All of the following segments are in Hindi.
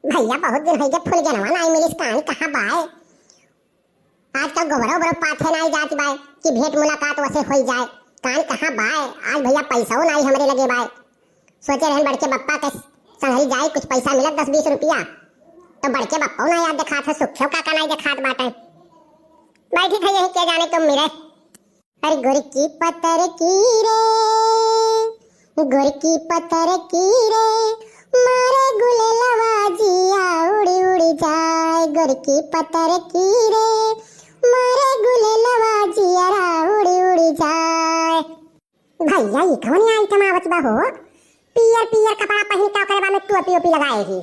भैया बहुत दिन हो गए फुल जनवा नहीं मिली कहानी कहाँ बाय। आजकल गोबरो बरो पाथे नहीं जाती बाय कि भेंट मुलाकात वैसे हो जाए। कहानी कहाँ बाय। आज भैया पैसा नहीं हमरे लगे बाय। सोचे रहन बड़के बप्पा के संगरी जाए कुछ पैसा मिला 10-20 रुपया तो बड़के बप्पा ना याद दिखात है सुखियो काका नहीं दिखात बाटे। बैठी थे यही क्या जाने तुम मेरे। अरे गुर की पतर की रे गुर की पतर की रे मारे गुले लवाजिया उड़ी उड़ी जाए। गुर की पतर की रे मारे गुले लवाजिया उड़ी उड़ी जाए। भैया ये कौन आई तमावत बहो। पियर पियर कपड़ा पहन का करे में टोपी ओपी लगाएगी।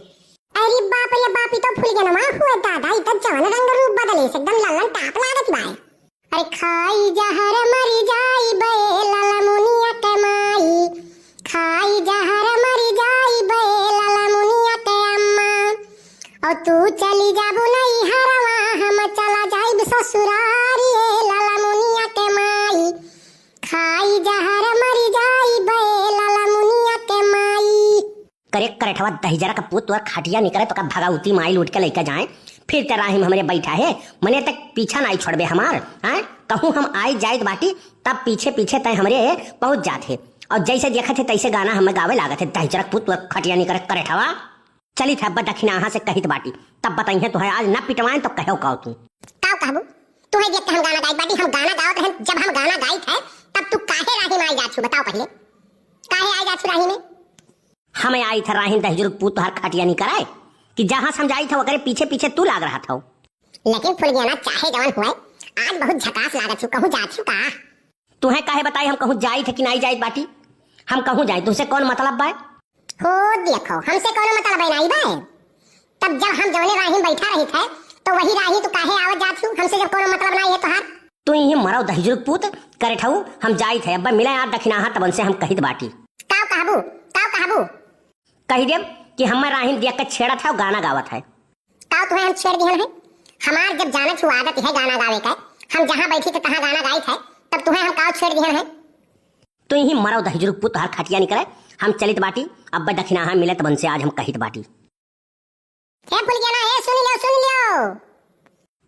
अरे बाप रे बाप तो फूल गया ना हुआ दादा इतना जवान रंग रूप बदले से एकदम लल्लन टाप लागत बाय। अरे खाई जहर मरी जाई बे लाला मुनिया के माई। खाई जहर मरी जाई बे लाला मुनिया के अम्मा। और तू चली जाबू नहीं हरवा हम चला जाइब ससुरारी लाला मुनिया के माई। खाई जहर मरी जाई बे लाला मुनिया के माई। करे करेठवा दही जरा का पुत और खाटिया निकले तो का भगाउती माई लूट के लेकर जाए। फिर तेरा हिम हमरे बैठा है मने तक पीछा नहीं छोड़बे हमार। हैं कहूँ हम आई जाइत बाटी तब पीछे पीछे तय हमरे पहुंच जाते और जैसे देखा थे तैसे गाना हमें गावे लागत है। दही जरा पुत और खटिया निकले करेठवा चली था दक्षिणा यहाँ से कहित बाटी तब बताइए तो है आज न पिटवाए तो कहो काओ तू काओ कहबू। तू है देख के हम गाना गाइत बाटी हम गाना गावत हैं। जब हम गाना गाइत है तब तू काहे राही में आई जाछू बताओ पहले। काहे आई जाछू राही में। हमें आई था राही दही जरूर पुत हर खटिया नहीं कराए कि जहां समझाई था वगैरह पीछे पीछे तू लाग रहा था। लेकिन फुल गया ना चाहे जवान हुआ आज बहुत झकास लागत छु। कहूं जाछू का तुम्हें काहे बताई हम कहूं जाई थे कि नहीं जाई बाटी। हम कहूं जाए तुमसे कौन मतलब बाय। हो देखो हमसे कौन मतलब नहीं बाय। तब जब हम जवने राही बैठा रही थे तो वही राही तू काहे आवत जाछू। हमसे जब कोई मतलब नहीं है तो हाथ तू ये मरो दही जरूर पुत करे ठाऊ हम जाई थे अब्बा मिला यार दक्षिणा तब से हम कहित बाटी काव कहबू कही देव कि हमार राही देख के छेड़ा था गाना गावत है। काव तुम्हें हम छेड़ दिहन है। हमार जब जाने छु आदत है गाना गावे का हम जहां बैठी थे तहां गाना गाई थे तब तुम्हें हम काव छेड़ दिहन है। तू ही मरो दही जरूर पुत हर खटिया निकले हम चलित बाटी अब्बा दक्षिणा मिले तब से आज हम कहित बाटी। ए भूल गया ना ए सुन लियो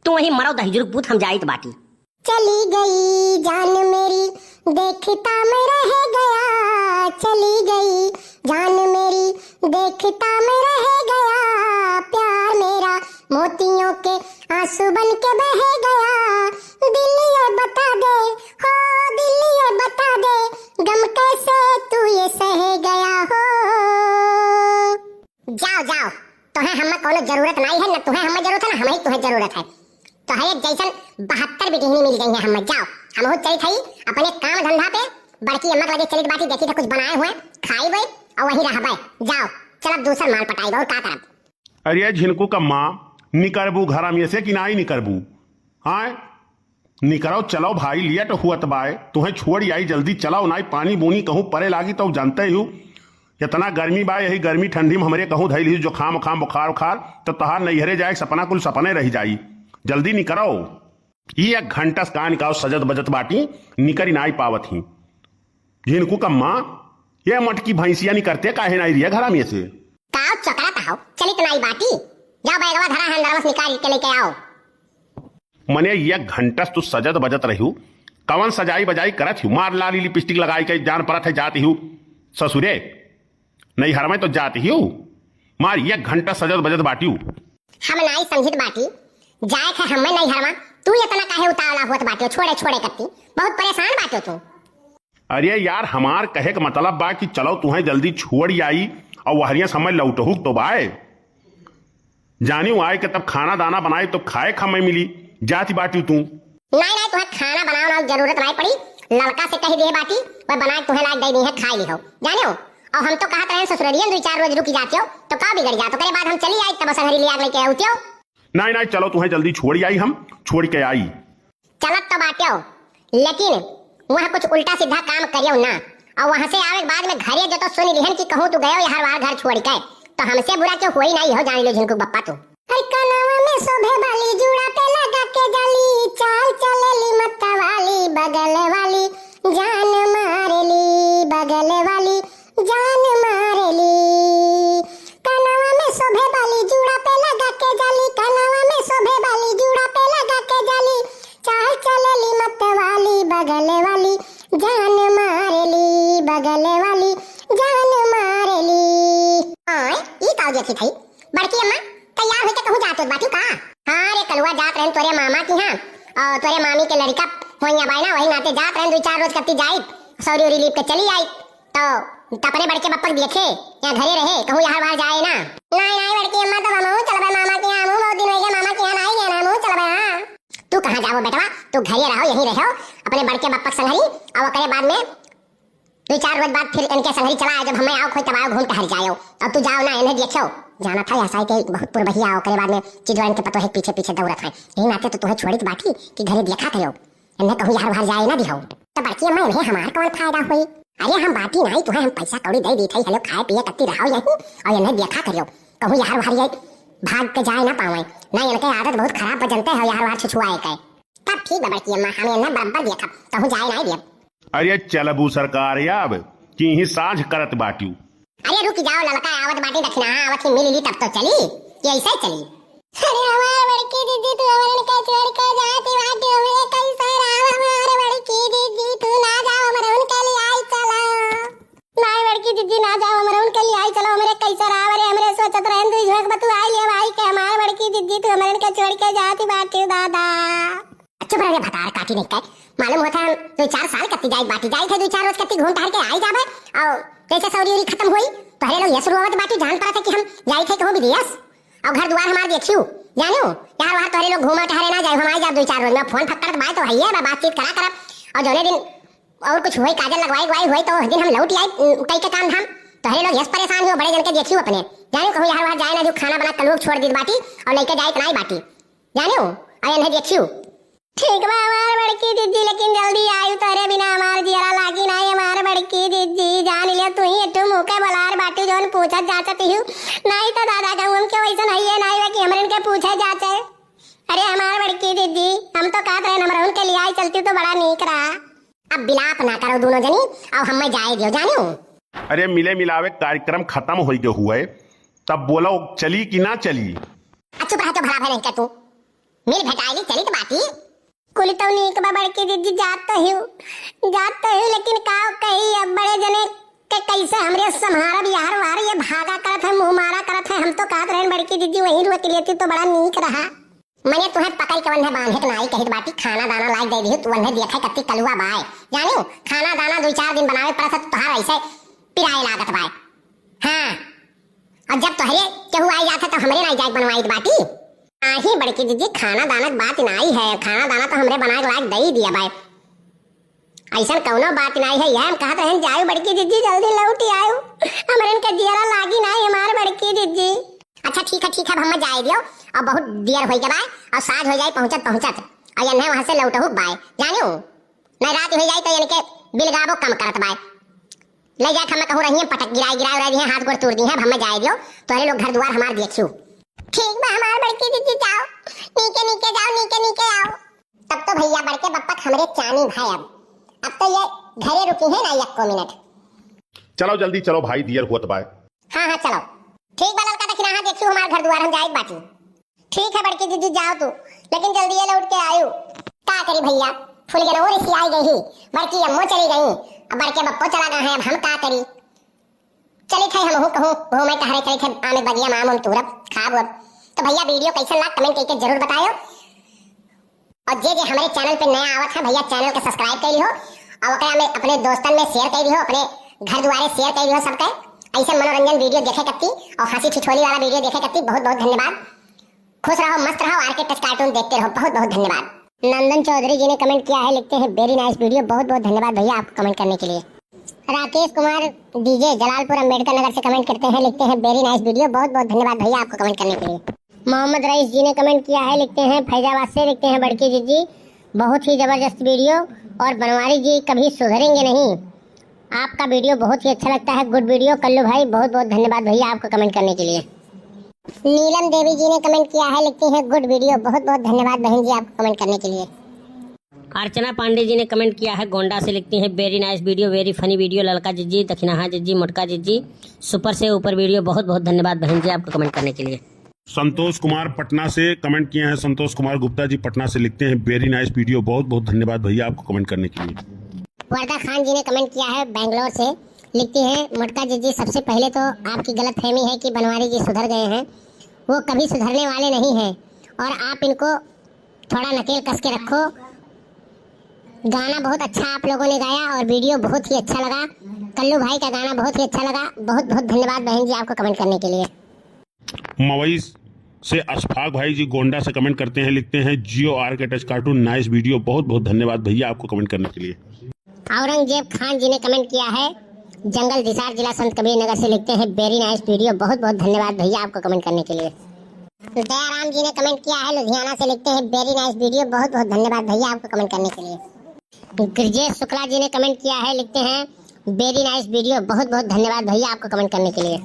तू वही मरो दही जरूर पुत हम जाइत बाटी। चली गई जान मेरी देखता मैं रह गया। चली गई जान मेरी देखता मैं रह गया। प्यार मेरा मोतियों के आंसू बन के बह गया। दिल ये बता दे हो दिल ये बता दे गम कैसे तू ये सह गया हो। जाओ तुम्हें हमें कोनो जरूरत नहीं है। न तुम्हें हमें जरूरत है न हमें तुम्हें जरूरत है। तो है जैसन 72 बिटिहनी मिल गई है हमें। जाओ हम हो चली थई अपने काम धंधा पे बड़की अम्मा के लगे चलित बाटी देखी तो कुछ बनाए हुए खाई गई और वही रहबे। जाओ चल दूसर माल पटाई और का करब। अरे झिनकू कम्मा निकरबू घरा में से कि नहीं निकरबू। हाँ निकरो चलो भाई लिया तो हुआ तबाए तुम्हें छोड़ आई जल्दी चलाओ ना पानी बूनी कहूँ परे लागी तो जानते ही इतना गर्मी बा। यही गर्मी ठंडी में हमारे कहूँ धैली जो खाम बुखार उखार तो तहार नैहरे जाए सपना कुल सपने रह जाई। जल्दी निकरो ये 1 घंटा का निकाओ सजत बजत बाटी निकरी नाई पावत ही। झिनकू कम्मा ये मटकी भैंसिया नहीं करते काहे नहीं रिया घरा में से। काव चकरा ताओ चली तो नाई बाटी जाओ बैगवा धरा है अंदर बस निकाल के लेके आओ। मने 1 घंटा तू सजत बजत रही कवन सजाई बजाई करत हूँ। मार लाली लिपस्टिक लगाई के जान परत है जाती हूँ ससुरे नहीं हर में तो जाती हूँ। मार 1 घंटा सजत बजत बाटी हूँ। हम नहीं समझित बाटी जाए थे हमें नहीं हरवा तू इतना काहे उतावला होत बाटी छोड़े करती बहुत परेशान बाटी तू। अरे यार हमार कहे का मतलब बा कि चलो तुम्हें जल्दी छोड़ आई और वहरिया समझ लौटहू तो बाय जानी आए के तब खाना दाना बनाए तो खाए खमे मिली जाती बाटी तू। नहीं तुम्हें खाना बनाना जरूरत नहीं पड़ी लड़का से कही दे बाटी वह बना तुम्हें लायक दे दी है खाई ली हो जाने हो। और हम तो कहते रहे ससुररियन 2-4 रोज रुकी जाती हो तो का बिगड़ जातो करे बाद हम चली आई तब सगरी लिया लेके आउती हो। नहीं चलो तुम्हें जल्दी छोड़ आई हम छोड़ के आई चलत तो बाटे हो लेकिन वहाँ कुछ उल्टा सीधा काम करियो ना। और वहाँ से आवे बाद में घरे जो तो सुनी लिहन की कहूँ तू गयो हर बार घर छोड़ के तो हमसे बुरा क्यों होई नहीं हो जानी लो झिनकू बप्पा तू। अरे कनवा में शोभे वाली जुड़ा पे लगा के जाली चाल चलेली मत वाली बगल वाली जान मारेली बगल वाली जान मारेली। कनवा में शोभे वाली जुड़ा बातचीत है। बड़की अम्मा तैयार होके कहूँ जाते बाटी का? हाँ रे कलुआ जात रहन तोरे मामा की यहाँ और तोरे मामी के लड़का होइया बाई ना वही नाते जात रहन 2-4 रोज कत्ती जाई सौरी उरी लीप के चली आई तो तपने बड़के बप्पक देखे या घरे रहे कहूँ यहाँ बाहर जाए ना। नहीं नहीं बड़की अम्मा तो हम चल बे मामा के यहाँ बहुत दिन हो गया मामा के यहाँ नहीं गया ना चल बे। हाँ तू कहाँ जाओ बेटवा तू घरे रहो यहीं रहो अपने बड़के बप्पक संगरी और करे बाद में 2-4 रोज बाद फिर इनके संगरी चला जब हमें आओ खोई तब आओ घूम टहल जाओ अब तू जाओ ना इन्हें देखो जाना था ऐसा के बहुत पुर बही आओ करे बाद में चिजवा इनके पतो है पीछे पीछे दौड़त है यही नाते तो तुम्हें छोड़ी बाटी कि घरे देखा करो इन्हें कहूँ यार बाहर जाए ना दिखाओ तो बड़की अम्मा इन्हें हमार कौन फायदा हुई? अरे हम बाटी नहीं तुम्हें हम पैसा कौड़ी दे दी थी हेलो खाए पिए कत्ती रहो यहीं और इन्हें देखा करो कहूँ यार बाहर जाए भाग के जाए ना पावे नहीं इनके आदत बहुत खराब जनते हो यार बाहर छुछुआए के तब ठीक है बड़की अम्मा हमें इन्हें बराबर देखा कहूँ जाए नहीं दिया। अरे चलबू सरकार याब कि ही साझ करत बाटी। अरे रुक जाओ ललका आवत बाटी दक्षिणा आवत ही मिल ली तब तो चली कि ऐसे चली। अरे हमारे बड़की दीदी तू हमारे का छोड़ के जाती बाटी हमें कैसे राव हमारे बड़की दीदी तू ना जाओ हमारे उनके लिए आई चला नहीं बड़की दीदी ना जाओ हमारे उनके लिए आई चलो हमारे कैसे राव रे हमारे सोचत रहन तू झोंक बतू आई ले भाई के हमारे बड़की दीदी तू हमारे का छोड़ के जाती बाटी दादा। अच्छा बड़े भतार काटी नहीं कर मालूम होता है 2-4 साल कत्ती जाई बाटी जाई थे 2-4 रोज कत्ती घूम टहल के आई जाबे और कैसे सौरी उरी खत्म हुई तो हरे लोग ये शुरुआत बाटी जान पड़ा था कि हम जाई थे कहूं विदेश और घर द्वार हमार देखियो जानो यार वहां तोरे लोग घूमा टहरे ना जाए हम आई जा 2-4 रोज में फोन फक्कर बात तो है मैं बातचीत करा कर और जोने दिन और कुछ हुई काजल लगवाई गवाई हुई तो उस दिन हम लौट आई कई के काम धाम तो हरे लोग यस परेशान हो बड़े जन के देखियो अपने जानो कहूं यार वहां जाए ना जो खाना बना कलूक छोड़ दी बाटी और लेके जाए इतना ही बाटी जानो आई इन्हें देखियो ठीक बा हमार बड़की दीदी लेकिन जल्दी आयु तोरे बिना हमार जियरा लागी नहीं हमार बड़की दीदी जान ले तू ही एटू मुके बलार बाटी जोन पूछत जाचती हूं नहीं तो दादा कहूं हम के वैसा नहीं है नहीं कि हमरन के पूछे जाचे। अरे हमार बड़की दीदी हम तो कहत रहे हमर उनके लिए आई चलती तो बड़ा नीक रहा अब बिलाप ना करो दोनों जनी और हमें जाए दियो जानो। अरे मिले मिलावे कार्यक्रम खत्म हो गए हुए तब बोलो चली कि ना चली? अच्छा बड़ा तो भला भला नहीं तू मिल भेटाई चली तो बाटी कुल तो नीक बा बड़की दीदी जात तो ही लेकिन का कही अब बड़े जने के कैसे हमरे संहारा बिहार वार ये भागा करत है मुंह मारा करत है हम तो कहत रहन बड़की दीदी वहीं रोक लेती तो बड़ा नीक रहा। मैंने तुम्हें पकड़ के वन्हे बांधे के नहीं कही बाटी खाना दाना लाई दे दी तू वन्हे देखा कत्ती कलुआ बाय जानो खाना दाना 2-4 दिन बनावे पड़ा था तुहार ऐसे पिराए लागत बाय। हाँ और जब तोहरे केहू आई जाता तो हमरे नहीं जाए बनवाई बाटी आही बड़की दीदी खाना दाना बात नहीं है खाना दाना तो हमरे बना के लायक दे ही दिया भाई ऐसा कौनो बात नहीं है यह हम कहत हैं जाओ बड़की दीदी जल्दी लौटी आयो हमरे के दियरा लागी नहीं हमार बड़की दीदी। अच्छा ठीक है हम जाए दियो और बहुत देर हो गए और साँझ हो जाए पहुंचत और यन्हे वहां से लौटहु बाय जानो नहीं रात हो जाए तो यानी के बिलगाबो कम करत बाय ले जाए हम कहूं रही पटक गिराई रही हाथ गोड़ तोड़ दी है हम जाए दियो तोरे लोग घर द्वार हमार देखियो। ठीक बा हमार बड़की दीदी जाओ नीचे आओ तब तो भैया बड़के बप्पक हमरे चानी भाई अब तो ये घरे रुकी है ना 1 मिनट चलो जल्दी चलो भाई दियर हुआ बाय। हाँ चलो ठीक बा लड़का दक्षिणा हाँ देखियो हमार घर द्वार हम जाए बाटी ठीक है बड़की दीदी जाओ तू लेकिन जल्दी ये लौट के आयो का करी भैया फुल गना और इसी आई गई बड़की अम्मो चली गई अब बड़के बप्पो चला गए हैं अब हम का करी चली थे हम कहूं वो मैं कह रहे चली थे आमे बगिया माम हम तुरब खाब तो भैया वीडियो कैसे लगा कमेंट करके जरूर बताओ और जे हमारे चैनल पे नया आवत है भैया चैनल के सब्सक्राइब कर लियो और ओकरा में अपने दोस्तन में शेयर कर दियो अपने घर द्वारे शेयर कर दियो सबके ऐसे मनोरंजन वीडियो देखे करती और हंसी ठिठोली वाला वीडियो देखे करती बहुत बहुत धन्यवाद खुश रहो मस्त रहो आर के टच कार्टून देखते रहो बहुत बहुत धन्यवाद। नंदन चौधरी जी ने कमेंट किया है लिखते हैं वेरी नाइस वीडियो बहुत बहुत धन्यवाद भैया आपको कमेंट करने के लिए। राकेश कुमार डीजे जलालपुर अम्बेडकर नगर से कमेंट करते हैं लिखते हैं वेरी नाइस वीडियो बहुत बहुत धन्यवाद भैया आपको कमेंट करने के लिए। मोहम्मद रईस जी ने कमेंट किया है लिखते हैं फैजाबाद से लिखते हैं बड़की दीदी बहुत ही जबरदस्त वीडियो और बनवारी जी कभी सुधरेंगे नहीं आपका वीडियो बहुत ही अच्छा लगता है गुड वीडियो कल्लू भाई बहुत बहुत धन्यवाद भैया आपको कमेंट करने के लिए। नीलम देवी जी ने कमेंट किया है लिखती हैं गुड वीडियो बहुत बहुत धन्यवाद बहन जी आपको कमेंट करने के लिए। अर्चना पांडे जी ने कमेंट किया है गोंडा से लिखती हैं very nice video very funny video ललका जीजी दक्षिणाहा जीजी मोटका जीजी सुपर से ऊपर वीडियो बहुत बहुत धन्यवाद बहन जी आपको कमेंट करने के लिए। संतोष कुमार पटना से कमेंट किए हैं संतोष कुमार गुप्ता जी पटना से लिखते हैं वेरी नाइस वीडियो बहुत बहुत धन्यवाद भैया आपको कमेंट करने के लिए। वर्दा खान जी ने कमेंट किया है बेंगलोर से लिखती हैं मोटका जी सबसे पहले तो आपकी गलतफहमी है कि बनवारी जी सुधर गए हैं। वो कभी सुधरने वाले नहीं हैं और आप इनको थोड़ा नकेल कस के रखो। गाना बहुत अच्छा आप लोगों ने गाया और वीडियो बहुत ही अच्छा लगा। कल्लू भाई का गाना बहुत ही अच्छा लगा। बहुत बहुत धन्यवाद बहन जी आपको कमेंट करने के लिए। मवई से अशफाक भाई जी गोंडा से कमेंट करते हैं, लिखते हैं जियो आर के टच कार्टून नाइस वीडियो। बहुत बहुत धन्यवाद भैया आपको कमेंट करने के लिए। औरंगजेब खान जी ने कमेंट किया है जंगल दिसार जिला संत कबीर नगर से, लिखते हैं वेरी नाइस वीडियो। बहुत बहुत धन्यवाद भैया आपको कमेंट करने के लिए। दयाराम जी ने कमेंट किया है लुधियाना से, लिखते हैं वेरी नाइस वीडियो। बहुत बहुत धन्यवाद भैया आपको कमेंट करने के लिए। गिरजेश शुक्ला जी ने कमेंट किया है, लिखते हैं वेरी नाइस वीडियो। बहुत बहुत धन्यवाद भैया आपको कमेंट करने के लिए।